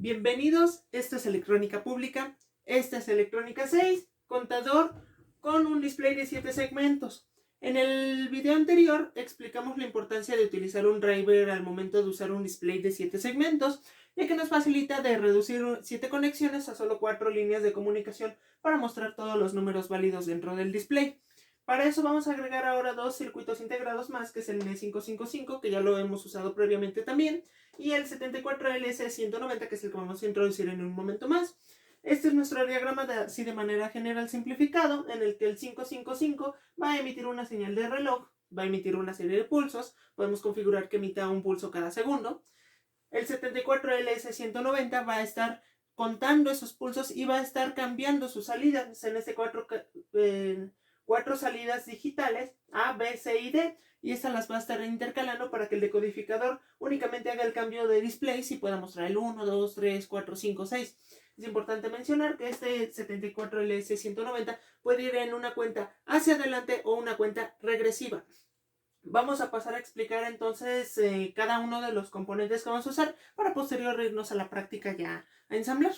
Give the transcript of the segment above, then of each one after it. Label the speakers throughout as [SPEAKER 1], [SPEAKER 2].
[SPEAKER 1] Bienvenidos, esto es Electrónica Pública, esta es Electrónica 6, contador con un display de 7 segmentos. En el video anterior explicamos la importancia de utilizar un driver al momento de usar un display de 7 segmentos, ya que nos facilita de reducir 7 conexiones a solo 4 líneas de comunicación para mostrar todos los números válidos dentro del display. Para eso vamos a agregar ahora dos circuitos integrados más, que es el NE555, que ya lo hemos usado previamente también, y el 74LS190, que es el que vamos a introducir en un momento más. Este es nuestro diagrama así de manera general simplificado, en el que el 555 va a emitir una señal de reloj, va a emitir una serie de pulsos, podemos configurar que emita un pulso cada segundo. El 74LS190 va a estar contando esos pulsos y va a estar cambiando sus salidas en este cuatro salidas digitales A, B, C y D, y estas las va a estar intercalando para que el decodificador únicamente haga el cambio de displays y pueda mostrar el 1, 2, 3, 4, 5, 6. Es importante mencionar que este 74LS190 puede ir en una cuenta hacia adelante o una cuenta regresiva. Vamos a pasar a explicar entonces cada uno de los componentes que vamos a usar para posterior irnos a la práctica ya a ensamblar.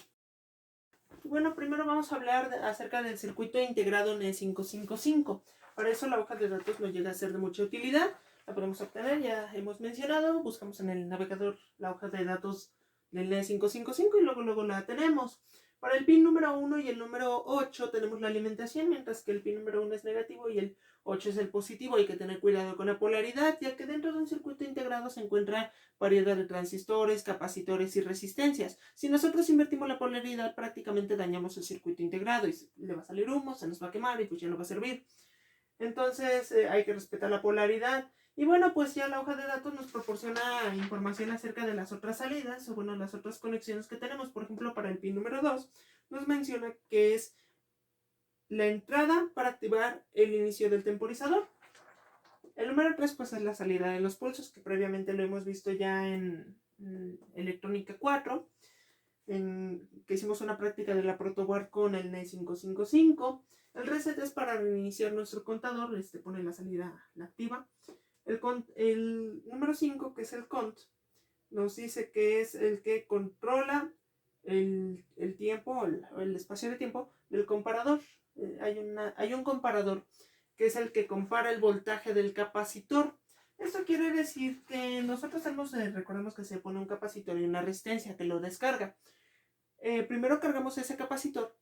[SPEAKER 1] Bueno, primero vamos a hablar acerca del circuito integrado NE555. Para eso la hoja de datos nos llega a ser de mucha utilidad. La podemos obtener, ya hemos mencionado, buscamos en el navegador la hoja de datos del NE555 y luego la tenemos. Para el pin número 1 y el número 8 tenemos la alimentación, mientras que el pin número 1 es negativo y el 8 es el positivo. Hay que tener cuidado con la polaridad, ya que dentro de un circuito integrado se encuentra variedad de transistores, capacitores y resistencias. Si nosotros invertimos la polaridad, prácticamente dañamos el circuito integrado y le va a salir humo, se nos va a quemar y pues ya no va a servir. Entonces hay que respetar la polaridad. Y bueno, pues ya la hoja de datos nos proporciona información acerca de las otras salidas, o bueno, las otras conexiones que tenemos. Por ejemplo, para el pin número 2 nos menciona que es la entrada para activar el inicio del temporizador. El número 3 pues es la salida de los pulsos, que previamente lo hemos visto ya en Electrónica 4, que hicimos una práctica de la protoboard con el NE555. El reset es para reiniciar nuestro contador, pone la salida, la activa. El número 5, que es el cont, nos dice que es el que controla el tiempo, el espacio de tiempo del comparador. Hay un comparador que es el que compara el voltaje del capacitor. Esto quiere decir que nosotros recordemos que se pone un capacitor y una resistencia que lo descarga. Primero cargamos ese capacitor,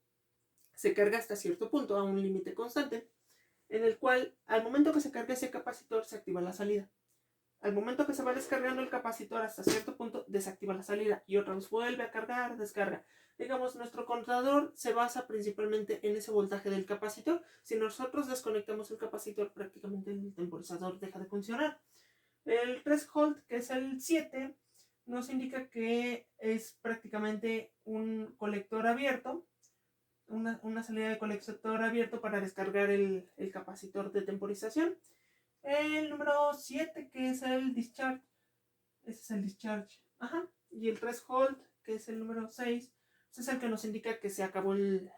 [SPEAKER 1] se carga hasta cierto punto, a un límite constante, en el cual al momento que se carga ese capacitor se activa la salida. Al momento que se va descargando el capacitor hasta cierto punto, desactiva la salida y otra vez vuelve a cargar, descarga. Digamos, nuestro contador se basa principalmente en ese voltaje del capacitor. Si nosotros desconectamos el capacitor, prácticamente el temporizador deja de funcionar. El threshold, que es el 7, nos indica que es prácticamente un colector abierto, una salida de colector abierto para descargar el capacitor de temporización. El número 7, que es el discharge. Ese es el discharge. Ajá. Y el threshold, que es el número 6, es el que nos indica que se acabó el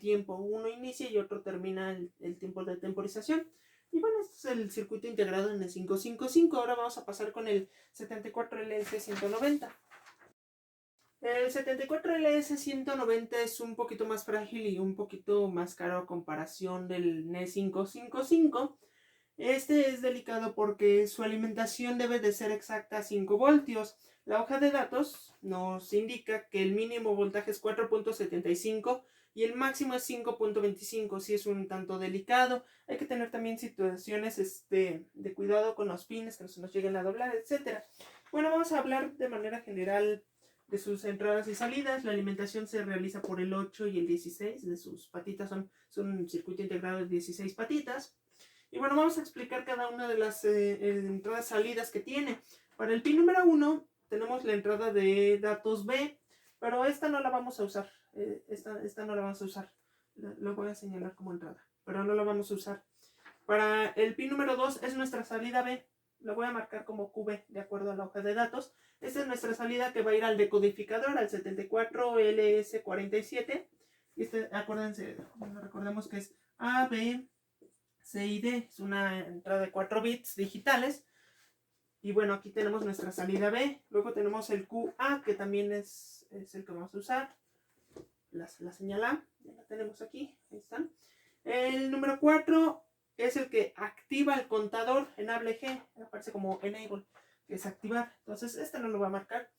[SPEAKER 1] tiempo. Uno inicia y otro termina el tiempo de temporización. Y bueno, este es el circuito integrado en el 555. Ahora vamos a pasar con el 74LS190. El 74LS190 es un poquito más frágil y un poquito más caro a comparación del NE555. Este es delicado porque su alimentación debe de ser exacta a 5 voltios. La hoja de datos nos indica que el mínimo voltaje es 4.75 y el máximo es 5.25. Sí es un tanto delicado. Hay que tener también situaciones de cuidado con los pines, que no se nos lleguen a doblar, etc. Bueno, vamos a hablar de manera general de sus entradas y salidas. La alimentación se realiza por el 8 y el 16. De sus patitas son un circuito integrado de 16 patitas. Y bueno, vamos a explicar cada una de las entradas salidas que tiene. Para el pin número 1 tenemos la entrada de datos B, pero esta no la vamos a usar. Esta no la vamos a usar. Lo voy a señalar como entrada, pero no la vamos a usar. Para el pin número 2 es nuestra salida B. Lo voy a marcar como QB de acuerdo a la hoja de datos. Esta es nuestra salida que va a ir al decodificador, al 74LS47. Y acuérdense, recordemos que es A, B, C y D. Es una entrada de 4 bits digitales. Y bueno, aquí tenemos nuestra salida B. Luego tenemos el QA, que también es el que vamos a usar. La señal A, ya la tenemos aquí, ahí están. El número 4 es el que activa el contador en ABG, aparece como enable, que es activar. Entonces este no lo va a marcar.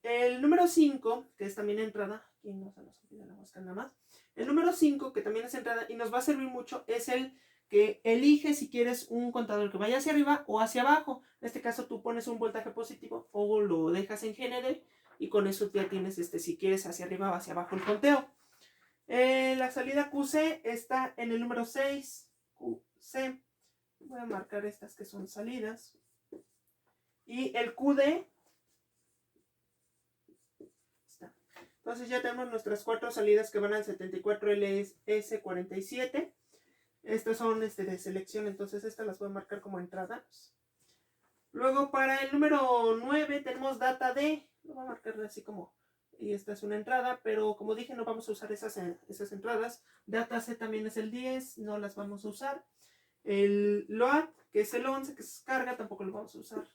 [SPEAKER 1] El número 5, que es también entrada, aquí no se nos olvida la mosca nada más. El número 5, que también es entrada y nos va a servir mucho, es el que elige si quieres un contador que vaya hacia arriba o hacia abajo. En este caso tú pones un voltaje positivo o lo dejas en GND y con eso ya tienes si quieres hacia arriba o hacia abajo el conteo. La salida QC está en el número 6, QC. Voy a marcar estas que son salidas. Y el QD está. Entonces ya tenemos nuestras 4 salidas que van al 74LS47. Estas son de selección, entonces estas las voy a marcar como entradas. Luego para el número 9 tenemos data D. Lo voy a marcar así como, y esta es una entrada, pero como dije no vamos a usar esas entradas. Data C también es el 10, no las vamos a usar. El load, que es el 11, que es carga, tampoco lo vamos a usar.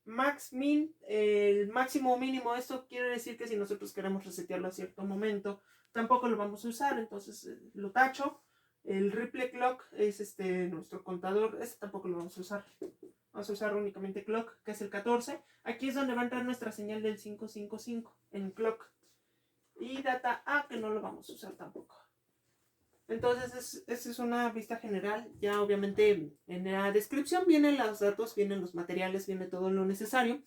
[SPEAKER 1] Max min, el máximo o mínimo, esto quiere decir que si nosotros queremos resetearlo a cierto momento, tampoco lo vamos a usar, entonces lo tacho. El ripple clock es nuestro contador, este tampoco lo vamos a usar. Vamos a usar únicamente clock, que es el 14. Aquí es donde va a entrar nuestra señal del 555 en clock. Y data A, que no lo vamos a usar tampoco. Entonces, esta es una vista general. Ya obviamente en la descripción vienen los datos, vienen los materiales, viene todo lo necesario.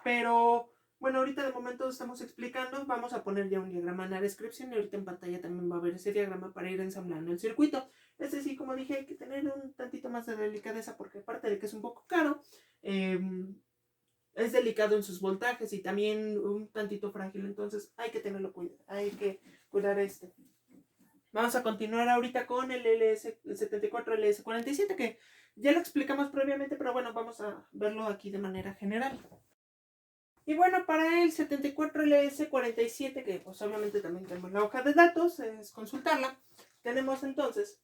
[SPEAKER 1] Pero bueno, ahorita de momento estamos explicando. Vamos a poner ya un diagrama en la descripción y ahorita en pantalla también va a haber ese diagrama para ir ensamblando el circuito. Sí, como dije, hay que tener un tantito más de delicadeza porque aparte de que es un poco caro, es delicado en sus voltajes y también un tantito frágil. Entonces hay que tenerlo cuidado, hay que cuidar Vamos a continuar ahorita con el 74 LS47, que ya lo explicamos previamente, pero bueno, vamos a verlo aquí de manera general. Y bueno, para el 74 LS47, que pues obviamente también tenemos la hoja de datos, es consultarla. Tenemos entonces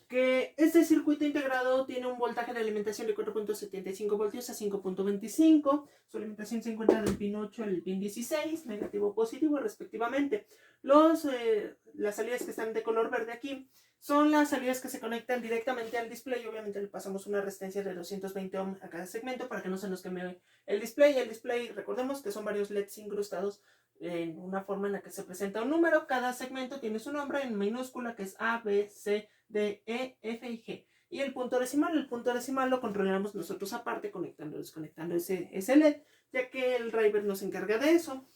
[SPEAKER 1] que este circuito integrado tiene un voltaje de alimentación de 4.75 voltios a 5.25. Su alimentación se encuentra del pin 8 al pin 16, negativo o positivo respectivamente. Las salidas que están de color verde aquí son las salidas que se conectan directamente al display. Obviamente le pasamos una resistencia de 220 ohm a cada segmento para que no se nos queme el display. El display, recordemos que son varios LEDs incrustados en una forma en la que se presenta un número. Cada segmento tiene su nombre en minúscula, que es A, B, C, D, E, F y G. Y el punto decimal lo controlamos nosotros aparte, conectando y desconectando ese LED, ya que el driver nos encarga de eso.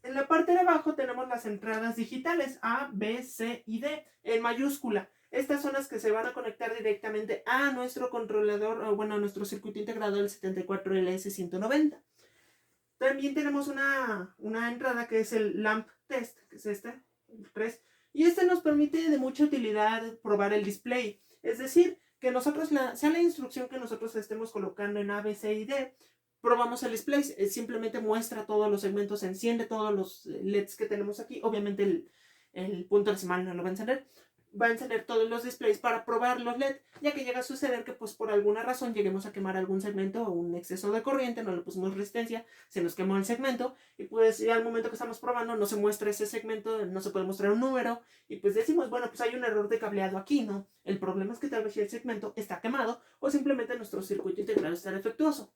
[SPEAKER 1] En la parte de abajo tenemos las entradas digitales A, B, C y D en mayúscula. Estas son las que se van a conectar directamente a nuestro controlador, o bueno, a nuestro circuito integrado del 74LS190. También tenemos una entrada que es el lamp test, que es el 3. Y nos permite de mucha utilidad probar el display. Es decir, que nosotros, sea la instrucción que nosotros estemos colocando en A, B, C y D, probamos el display. Simplemente muestra todos los segmentos, enciende todos los LEDs que tenemos aquí. Obviamente el punto decimal no lo va a encender. Va a encender todos los displays para probar los LED, ya que llega a suceder que pues por alguna razón lleguemos a quemar algún segmento o un exceso de corriente, no le pusimos resistencia, se nos quemó el segmento y pues ya al momento que estamos probando no se muestra ese segmento, no se puede mostrar un número y pues decimos, bueno, pues hay un error de cableado aquí, ¿no? El problema es que tal vez el segmento está quemado o simplemente nuestro circuito integrado está defectuoso.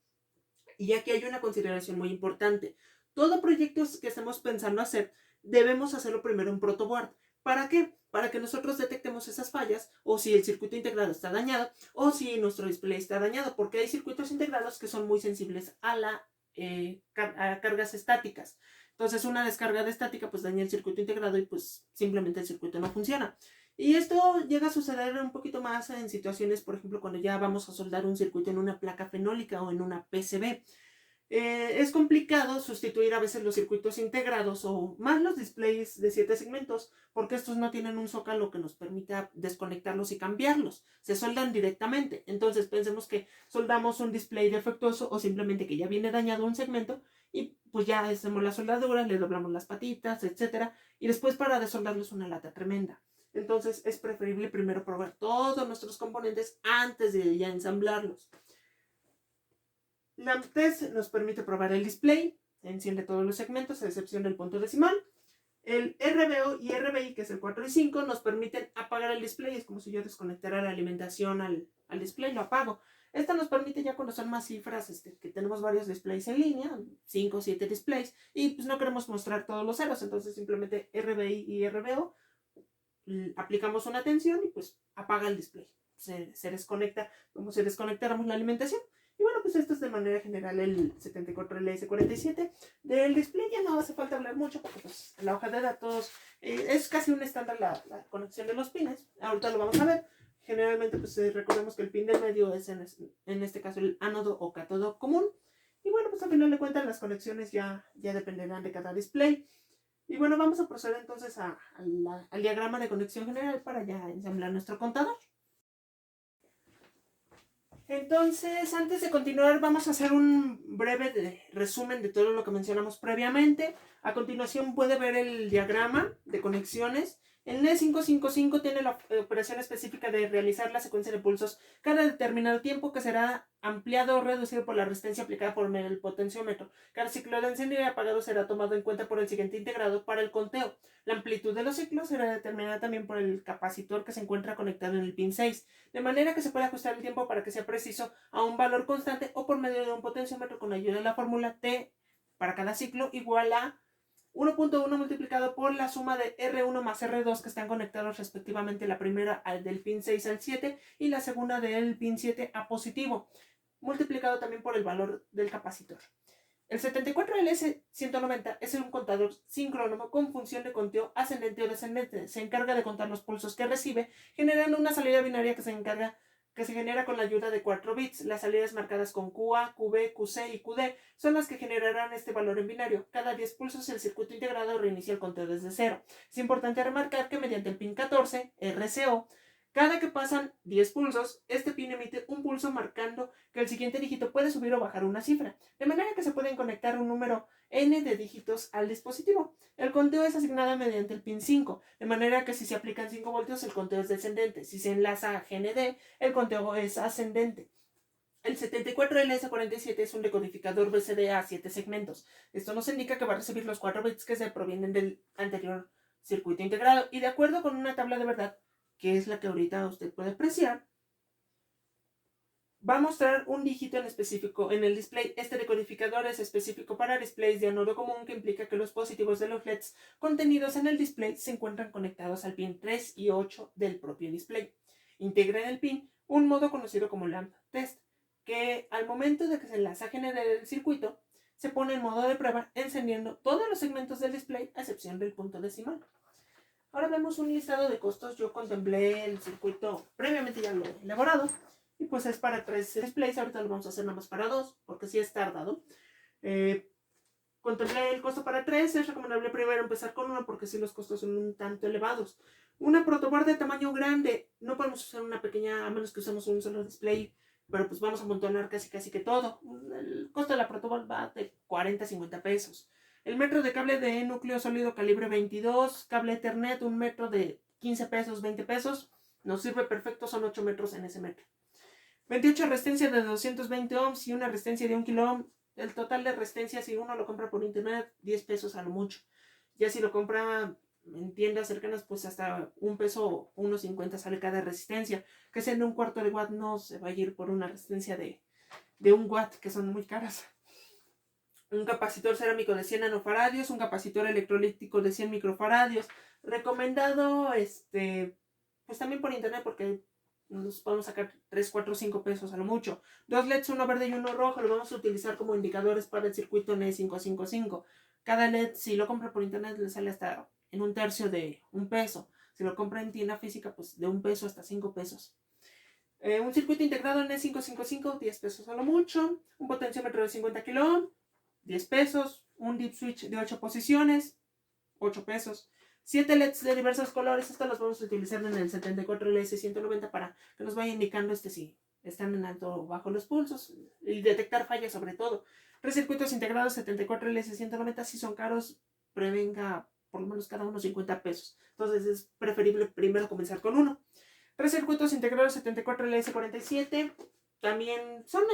[SPEAKER 1] Y aquí hay una consideración muy importante. Todo proyecto que estemos pensando hacer, debemos hacerlo primero en protoboard. ¿Para qué? Para que nosotros detectemos esas fallas o si el circuito integrado está dañado o si nuestro display está dañado, porque hay circuitos integrados que son muy sensibles a a cargas estáticas. Entonces una descarga de estática pues daña el circuito integrado y pues simplemente el circuito no funciona. Y esto llega a suceder un poquito más en situaciones, por ejemplo, cuando ya vamos a soldar un circuito en una placa fenólica o en una PCB. Es complicado sustituir a veces los circuitos integrados o más los displays de 7 segmentos porque estos no tienen un zócalo que nos permita desconectarlos y cambiarlos. Se soldan directamente. Entonces pensemos que soldamos un display defectuoso o simplemente que ya viene dañado un segmento y pues ya hacemos la soldadura, le doblamos las patitas, etc. Y después para desoldarlo es una lata tremenda. Entonces es preferible primero probar todos nuestros componentes antes de ya ensamblarlos. LAMP-test nos permite probar el display, enciende todos los segmentos a excepción del punto decimal. El RBO y RBI, que es el 4 y 5, nos permiten apagar el display. Es como si yo desconectara la alimentación al display, lo apago. Esta nos permite ya cuando son más cifras, que tenemos varios displays en línea, 5 o 7 displays, y pues no queremos mostrar todos los ceros, entonces simplemente RBI y RBO, aplicamos una tensión y pues apaga el display. Se desconecta como si desconectáramos la alimentación. Y bueno, pues esto es de manera general el 74LS47. Del display ya no hace falta hablar mucho porque pues en la hoja de datos es casi un estándar la conexión de los pines. Ahorita lo vamos a ver. Generalmente pues recordemos que el pin del medio es en este caso el ánodo o cátodo común. Y bueno, pues al final de cuentas las conexiones ya dependerán de cada display. Y bueno, vamos a proceder entonces al diagrama de conexión general para ya ensamblar nuestro contador. Entonces, antes de continuar, vamos a hacer un breve resumen de todo lo que mencionamos previamente. A continuación puede ver el diagrama de conexiones. El NE555 tiene la operación específica de realizar la secuencia de pulsos cada determinado tiempo, que será ampliado o reducido por la resistencia aplicada por el potenciómetro. Cada ciclo de encendido y apagado será tomado en cuenta por el siguiente integrado para el conteo. La amplitud de los ciclos será determinada también por el capacitor que se encuentra conectado en el pin 6, de manera que se puede ajustar el tiempo para que sea preciso a un valor constante o por medio de un potenciómetro con ayuda de la fórmula T para cada ciclo igual a 1.1 multiplicado por la suma de R1 más R2 que están conectados respectivamente, la primera del pin 6 al 7 y la segunda del pin 7 a positivo, multiplicado también por el valor del capacitor. El 74LS190 es un contador sincrónomo con función de conteo ascendente o descendente. Se encarga de contar los pulsos que recibe, generando una salida binaria que se genera con la ayuda de 4 bits. Las salidas marcadas con QA, QB, QC y QD son las que generarán este valor en binario. Cada 10 pulsos el circuito integrado reinicia el conteo desde cero. Es importante remarcar que mediante el pin 14, RCO, cada que pasan 10 pulsos, este pin emite un pulso marcando que el siguiente dígito puede subir o bajar una cifra, de manera que se pueden conectar un número n de dígitos al dispositivo. El conteo es asignado mediante el pin 5, de manera que si se aplican 5 voltios el conteo es descendente. Si se enlaza a GND, el conteo es ascendente. El 74LS47 es un decodificador BCD a 7 segmentos. Esto nos indica que va a recibir los 4 bits que se provienen del anterior circuito integrado y de acuerdo con una tabla de verdad, que es la que ahorita usted puede apreciar, va a mostrar un dígito en específico en el display. Este decodificador es específico para displays de anodo común, que implica que los positivos de los LEDs contenidos en el display se encuentran conectados al pin 3 y 8 del propio display. Integra en el pin un modo conocido como LAMP-test, que al momento de que se enlaza GND del circuito, se pone en modo de prueba encendiendo todos los segmentos del display a excepción del punto decimal. Ahora vemos un listado de costos. Yo contemplé el circuito previamente, ya lo he elaborado. Y pues es para 3 displays. Ahorita lo vamos a hacer nada más para 2, porque sí es tardado. Contemplé el costo para 3. Es recomendable primero empezar con uno porque sí los costos son un tanto elevados. Una protoboard de tamaño grande. No podemos usar una pequeña, a menos que usemos un solo display. Pero pues vamos a amontonar casi que todo. El costo de la protoboard va de 40 a 50 pesos. El metro de cable de núcleo sólido calibre 22, cable Ethernet, un metro de 15 pesos, 20 pesos. Nos sirve perfecto, son 8 metros en ese metro. 28 resistencia de 220 ohms y una resistencia de 1 kilo ohm. El total de resistencia, si uno lo compra por internet, 10 pesos a lo mucho. Ya si lo compra en tiendas cercanas, pues hasta 1 peso o 1.50 sale cada resistencia. Que siendo un cuarto de watt no se va a ir por una resistencia de 1 watt, que son muy caras. Un capacitor cerámico de 100 nanofaradios, un capacitor electrolítico de 100 microfaradios. Recomendado, pues también por internet, porque nos podemos sacar 3, 4, 5 pesos a lo mucho. 2 LEDs, uno verde y uno rojo, lo vamos a utilizar como indicadores para el circuito NE555. Cada LED, si lo compra por internet, le sale hasta en 1/3 de 1 peso. Si lo compra en tienda física, pues de 1 peso hasta 5 pesos. Un circuito integrado en NE555, 10 pesos a lo mucho. Un potenciómetro de 50 kilo ohm, 10 pesos. Un deep switch de 8 posiciones, 8 pesos. 7 LEDs de diversos colores. Estos los vamos a utilizar en el 74LS190 para que nos vaya indicando si están en alto o bajo los pulsos y detectar fallas sobre todo. 3 circuitos integrados 74LS190. Si son caros, prevenga por lo menos cada uno 50 pesos. Entonces es preferible primero comenzar con uno. 3 circuitos integrados 74 LS47. También son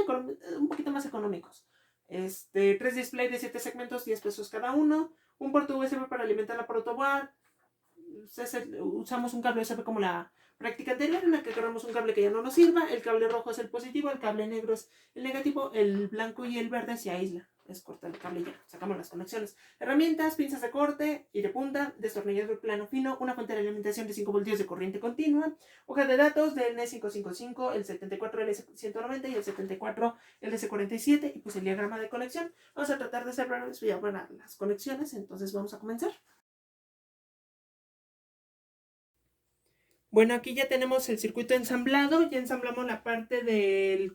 [SPEAKER 1] un poquito más económicos. 3 displays de 7 segmentos, 10 pesos cada uno. Un puerto USB para alimentar la protoboard. Usamos un cable USB como la práctica anterior, en la que agarramos un cable que ya no nos sirva. El cable rojo es el positivo, el cable negro es el negativo, el blanco y el verde se aísla. Es cortar el cable y ya, sacamos las conexiones. Herramientas, pinzas de corte y de punta, destornillador plano fino, una fuente de alimentación de 5 voltios de corriente continua, hoja de datos del N555, el 74LS190 y el 74LS47, y pues el diagrama de conexión. Vamos a tratar de hacer ya para las conexiones, entonces vamos a comenzar. Bueno, aquí ya tenemos el circuito ensamblado, ya ensamblamos la parte del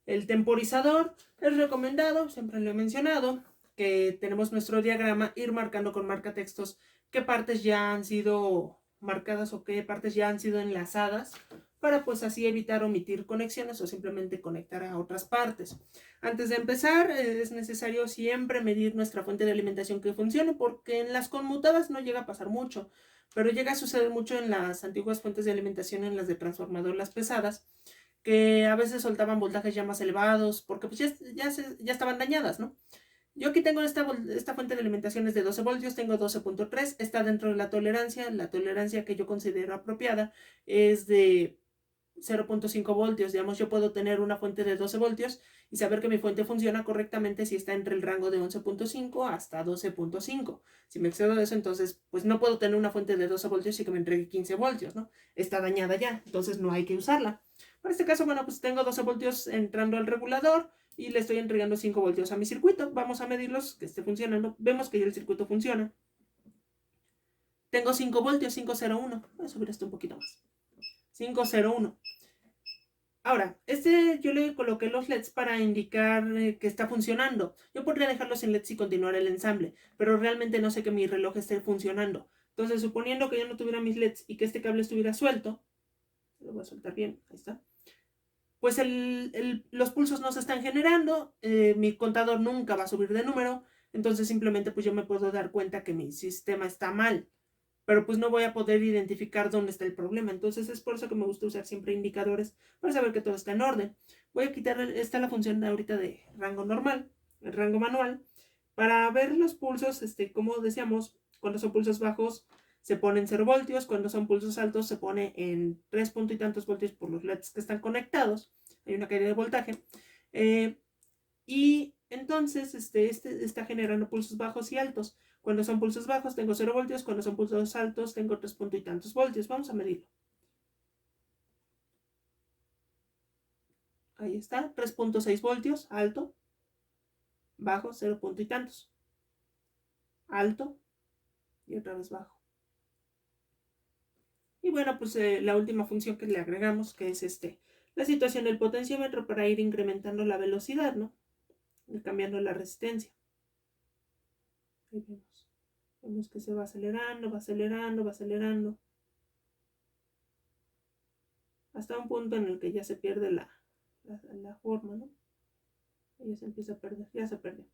[SPEAKER 1] el temporizador. Es recomendado, siempre lo he mencionado, que tenemos nuestro diagrama, ir marcando con marcatextos qué partes ya han sido marcadas o qué partes ya han sido enlazadas, para pues así evitar omitir conexiones o simplemente conectar a otras partes. Antes de empezar, es necesario siempre medir nuestra fuente de alimentación que funcione, porque en las conmutadas no llega a pasar mucho, pero llega a suceder mucho en las antiguas fuentes de alimentación, en las de transformador, las pesadas, que a veces soltaban voltajes ya más elevados, porque pues ya estaban dañadas, ¿no? Yo aquí tengo esta fuente de alimentación es de 12 voltios, tengo 12.3, está dentro de la tolerancia que yo considero apropiada es de 0.5 voltios, digamos, yo puedo tener una fuente de 12 voltios y saber que mi fuente funciona correctamente si está entre el rango de 11.5 hasta 12.5. Si me excedo de eso, entonces, pues no puedo tener una fuente de 12 voltios y que me entregue 15 voltios, ¿no? Está dañada ya, entonces no hay que usarla. Para este caso, bueno, pues tengo 12 voltios entrando al regulador y le estoy entregando 5 voltios a mi circuito. Vamos a medirlos, que esté funcionando. Vemos que ya el circuito funciona. Tengo 5 voltios, 501. Voy a subir esto un poquito más. 501. Ahora, yo le coloqué los LEDs para indicar que está funcionando. Yo podría dejarlos sin LEDs y continuar el ensamble, pero realmente no sé que mi reloj esté funcionando. Entonces, suponiendo que yo no tuviera mis LEDs y que este cable estuviera suelto, lo voy a soltar bien, ahí está, pues los pulsos no se están generando, mi contador nunca va a subir de número, entonces simplemente pues yo me puedo dar cuenta que mi sistema está mal, pero pues no voy a poder identificar dónde está el problema. Entonces es por eso que me gusta usar siempre indicadores para saber que todo está en orden. Voy a quitar la función de ahorita de rango normal, el rango manual, para ver los pulsos, como decíamos, cuando son pulsos bajos se pone en 0 voltios, cuando son pulsos altos se pone en 3 punto y tantos voltios por los LEDs que están conectados. Hay una caída de voltaje. Y entonces está generando pulsos bajos y altos. Cuando son pulsos bajos tengo 0 voltios, cuando son pulsos altos tengo 3 punto y tantos voltios. Vamos a medirlo. Ahí está, 3.6 voltios, alto, bajo, 0 punto y tantos, alto y otra vez bajo. Y bueno, pues la última función que le agregamos, que es la situación del potenciómetro para ir incrementando la velocidad, ¿no? Y cambiando la resistencia. Ahí vemos. Vemos que se va acelerando, va acelerando, va acelerando. Hasta un punto en el que ya se pierde la forma, ¿no? Ya se empieza a perder, ya se perdió.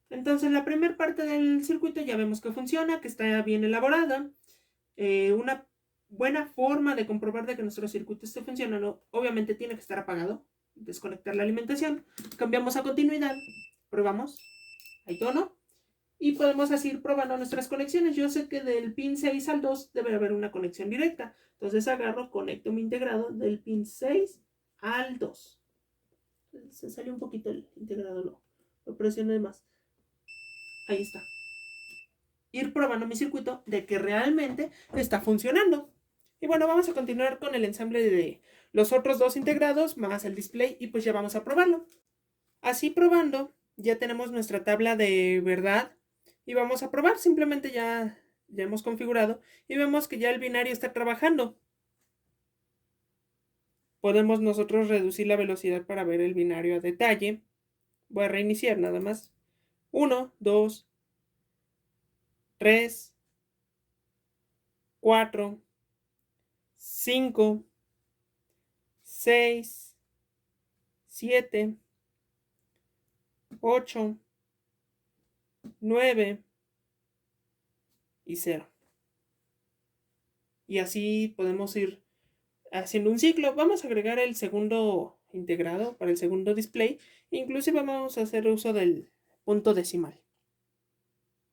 [SPEAKER 1] Entonces la primera parte del circuito ya vemos que funciona, que está bien elaborada. Una buena forma de comprobar de que nuestro circuito esté funcionando, obviamente tiene que estar apagado. Desconectar la alimentación, cambiamos a continuidad, probamos, hay tono, y podemos así ir probando nuestras conexiones. Yo sé que del pin 6 al 2 debe haber una conexión directa, entonces agarro, conecto mi integrado del pin 6 al 2. Se salió un poquito el integrado, lo presioné más. Ahí está. Ir probando mi circuito de que realmente está funcionando. Y bueno, vamos a continuar con el ensamble de los otros dos integrados más el display y pues ya vamos a probarlo. Así probando, ya tenemos nuestra tabla de verdad y vamos a probar. Simplemente ya hemos configurado y vemos que ya el binario está trabajando. Podemos nosotros reducir la velocidad para ver el binario a detalle. Voy a reiniciar nada más. 1, 2, 3, 4, 5, 6, 7, 8, 9 y 0. Y así podemos ir haciendo un ciclo. Vamos a agregar el segundo integrado para el segundo display. Inclusive vamos a hacer uso del punto decimal.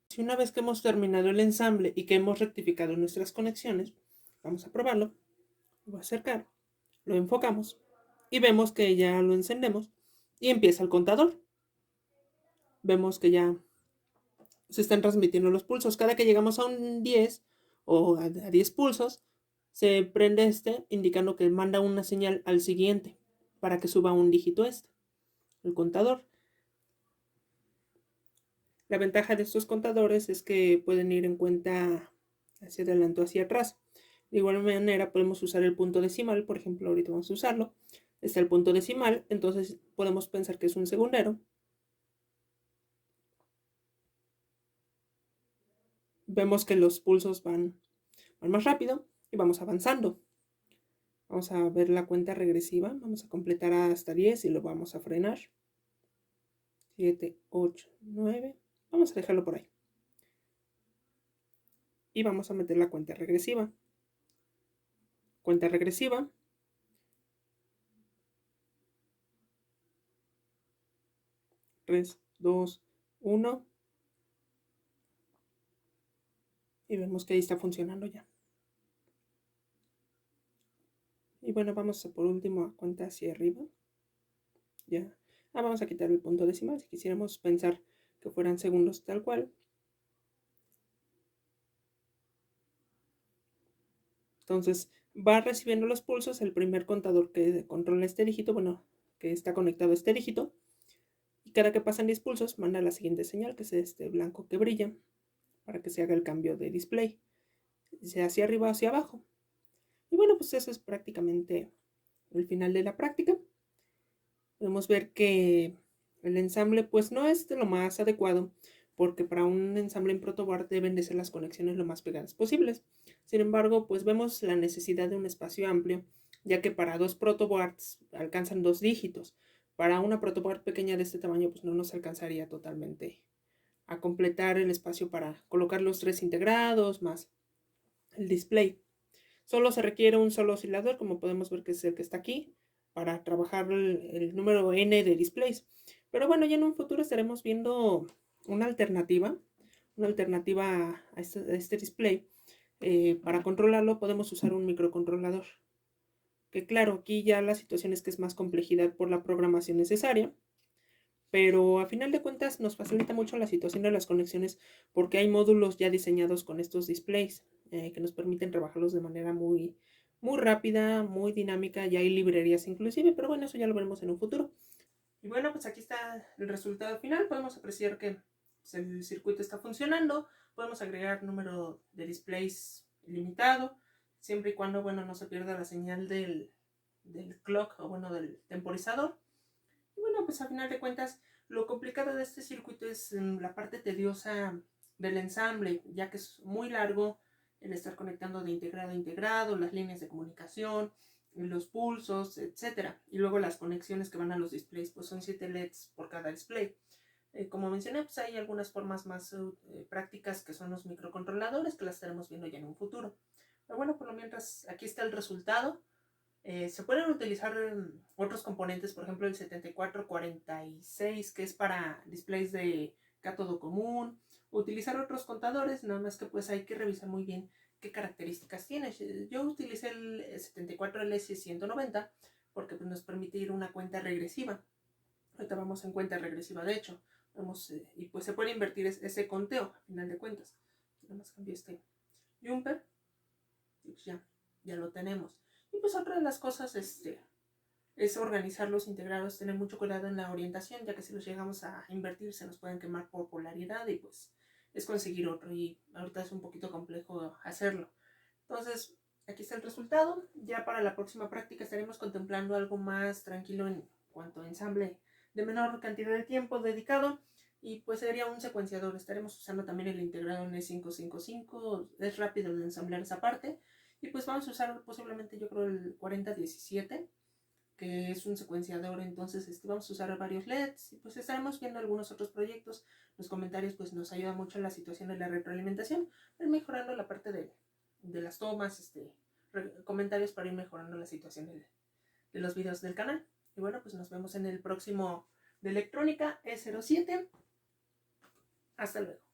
[SPEAKER 1] Si una vez que hemos terminado el ensamble y que hemos rectificado nuestras conexiones, vamos a probarlo. Lo voy a acercar, lo enfocamos y vemos que ya lo encendemos y empieza el contador. Vemos que ya se están transmitiendo los pulsos. Cada que llegamos a un 10 o a 10 pulsos, se prende este indicando que manda una señal al siguiente para que suba un dígito el contador. La ventaja de estos contadores es que pueden ir en cuenta hacia adelante o hacia atrás. De igual manera podemos usar el punto decimal, por ejemplo, ahorita vamos a usarlo. Está el punto decimal, entonces podemos pensar que es un segundero. Vemos que los pulsos van más rápido y vamos avanzando. Vamos a ver la cuenta regresiva. Vamos a completar hasta 10 y lo vamos a frenar. 7, 8, 9. Vamos a dejarlo por ahí. Y vamos a meter la cuenta regresiva. Cuenta regresiva. Tres, 2, 1. Y vemos que ahí está funcionando ya. Y bueno, vamos a por último a cuenta hacia arriba. Ya. Vamos a quitar el punto decimal si quisiéramos pensar que fueran segundos tal cual. Entonces va recibiendo los pulsos el primer contador que controla este dígito, bueno, que está conectado a este dígito. Y cada que pasan 10 pulsos manda la siguiente señal, que es este blanco que brilla, para que se haga el cambio de display, sea hacia arriba o hacia abajo. Y bueno, pues eso es prácticamente el final de la práctica. Podemos ver que el ensamble pues no es de lo más adecuado, porque para un ensamble en protoboard deben de ser las conexiones lo más pegadas posibles. Sin embargo, pues vemos la necesidad de un espacio amplio, ya que para 2 protoboards alcanzan 2 dígitos. Para una protoboard pequeña de este tamaño pues no nos alcanzaría totalmente a completar el espacio para colocar los 3 integrados más el display. Solo se requiere un solo oscilador, como podemos ver que es el que está aquí, para trabajar el número n de displays. Pero bueno, ya en un futuro estaremos viendo una alternativa a este display. Para controlarlo podemos usar un microcontrolador. Que claro, aquí ya la situación es que es más complejidad por la programación necesaria. Pero a final de cuentas nos facilita mucho la situación de las conexiones porque hay módulos ya diseñados con estos displays que nos permiten trabajarlos de manera muy rápida, muy dinámica. Ya hay librerías inclusive, pero bueno, eso ya lo veremos en un futuro. Y bueno, pues aquí está el resultado final. Podemos apreciar que pues, el circuito está funcionando. Podemos agregar número de displays ilimitado, siempre y cuando, bueno, no se pierda la señal del clock o bueno, del temporizador. Y bueno, pues a final de cuentas, lo complicado de este circuito es la parte tediosa del ensamble, ya que es muy largo el estar conectando de integrado a integrado, las líneas de comunicación, los pulsos, etcétera. Y luego las conexiones que van a los displays, pues son 7 LEDs por cada display. Como mencioné, pues hay algunas formas más prácticas que son los microcontroladores, que las estaremos viendo ya en un futuro. Pero bueno, por lo mientras, aquí está el resultado. Se pueden utilizar otros componentes, por ejemplo el 7446, que es para displays de cátodo común. Utilizar otros contadores, nada más que pues hay que revisar muy bien qué características tiene. Yo utilicé el 74LS190 porque pues, nos permite ir a una cuenta regresiva. Ahorita vamos en cuenta regresiva, de hecho. Y pues se puede invertir ese conteo, a final de cuentas. Nada más cambié este jumper y pues ya lo tenemos. Y pues otra de las cosas es organizar los integrados, tener mucho cuidado en la orientación, ya que si los llegamos a invertir se nos pueden quemar por polaridad y pues es conseguir otro y ahorita es un poquito complejo hacerlo. Entonces, aquí está el resultado. Ya para la próxima práctica estaremos contemplando algo más tranquilo en cuanto a ensamble de menor cantidad de tiempo dedicado y pues sería un secuenciador. Estaremos usando también el integrado N555, es rápido de ensamblar esa parte. Y pues vamos a usar posiblemente yo creo el 4017, que es un secuenciador, entonces vamos a usar varios LEDs y pues estaremos viendo algunos otros proyectos. Los comentarios pues nos ayuda mucho en la situación de la retroalimentación, ir mejorando la parte de las tomas, comentarios para ir mejorando la situación de los videos del canal. Y bueno, pues nos vemos en el próximo de electrónica E07. Hasta luego.